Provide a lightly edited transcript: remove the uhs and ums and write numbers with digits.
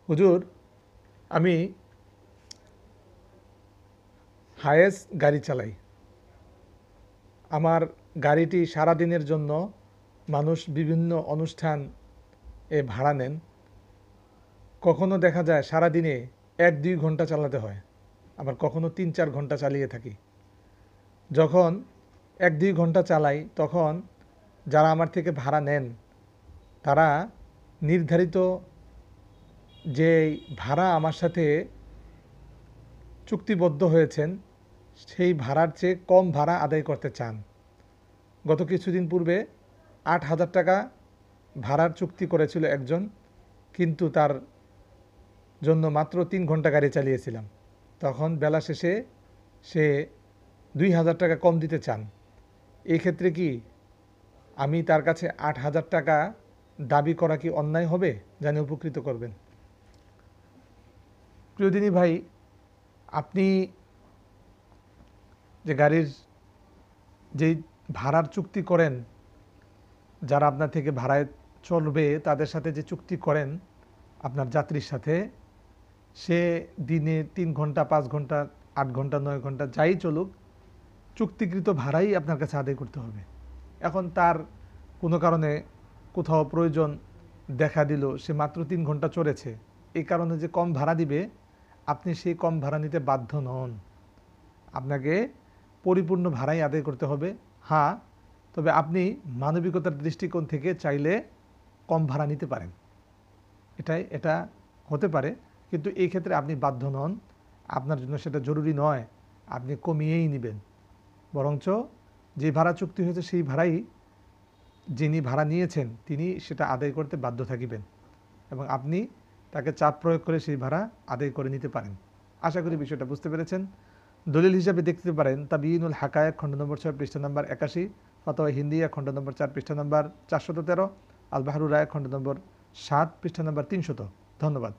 হুজুর, আমি হায়েস গাড়ি চালাই। আমার গাড়িটি সারা দিনের জন্য মানুষ বিভিন্ন অনুষ্ঠান ভাড়া নেন। কখনো দেখা যায় সারা দিনে 1-2 ঘন্টা চালাতে হয়, আবার কখনো 3-4 ঘন্টা চালিয়ে থাকি। যখন 1-2 ঘন্টা চালাই তখন যারা আমার থেকে ভাড়া নেন তারা নির্ধারিত যে ভাড়া আমার সাথে চুক্তিবদ্ধ হয়েছেন সেই ভাড়ার চেয়ে কম ভাড়া আদায় করতে চান। গত কিছুদিন পূর্বে 8,000 টাকা ভাড়ার চুক্তি করেছিল একজন, কিন্তু তার জন্য মাত্র 3 ঘন্টা গাড়ি চালিয়েছিলাম। তখন বেলা শেষে সে 2,000 টাকা কম দিতে চান। এই ক্ষেত্রে কি আমি তার কাছে 8,000 টাকা দাবি করা কি অন্যায় হবে? জানি উপকৃত করবেন। প্রিয়দিনী ভাই, আপনি যে গাড়ির যেই ভাড়ার চুক্তি করেন, যারা আপনার থেকে ভাড়ায় চলবে তাদের সাথে যে চুক্তি করেন আপনার যাত্রীর সাথে, সে দিনে 3 ঘন্টা, 5 ঘন্টা, 8 ঘন্টা, 9 ঘন্টা যাই চলুক, চুক্তিকৃত ভাড়াই আপনার কাছে আদায় করতে হবে। এখন তার কোনো কারণে কোথাও প্রয়োজন দেখা দিল, সে মাত্র 3 ঘন্টা চড়েছে, এই কারণে যে কম ভাড়া দিবে, আপনি সেই কম ভাড়া নিতে বাধ্য নন। আপনাকে পরিপূর্ণ ভাড়াই আদায় করতে হবে। হ্যাঁ, তবে আপনি মানবিকতার দৃষ্টিকোণ থেকে চাইলে কম ভাড়া নিতে পারেন, এটা হতে পারে, কিন্তু এই ক্ষেত্রে আপনি বাধ্য নন। আপনার জন্য সেটা জরুরি নয়, আপনি কমিয়েই নেবেন। বরঞ্চ যে ভাড়া চুক্তি হয়েছে সেই ভাড়াই যিনি ভাড়া নিয়েছেন তিনি সেটা আদায় করতে বাধ্য থাকিবেন, এবং আপনি তাকে চাপ প্রয়োগ করে সেই ভাড়া আদায় করে নিতে পারেন। আশা করি বিষয়টা বুঝতে পেরেছেন। দলিল হিসাবে দেখতে পারেন তাবিয়িনুল হাকায়েক খণ্ড নম্বর 6 পৃষ্ঠা নম্বর 81, ফাতোয়া হিন্দিয়া খণ্ড নম্বর 4 পৃষ্ঠা নম্বর 413, আল বাহরুর রায় খণ্ড নম্বর 7 পৃষ্ঠা নম্বর 300। ধন্যবাদ।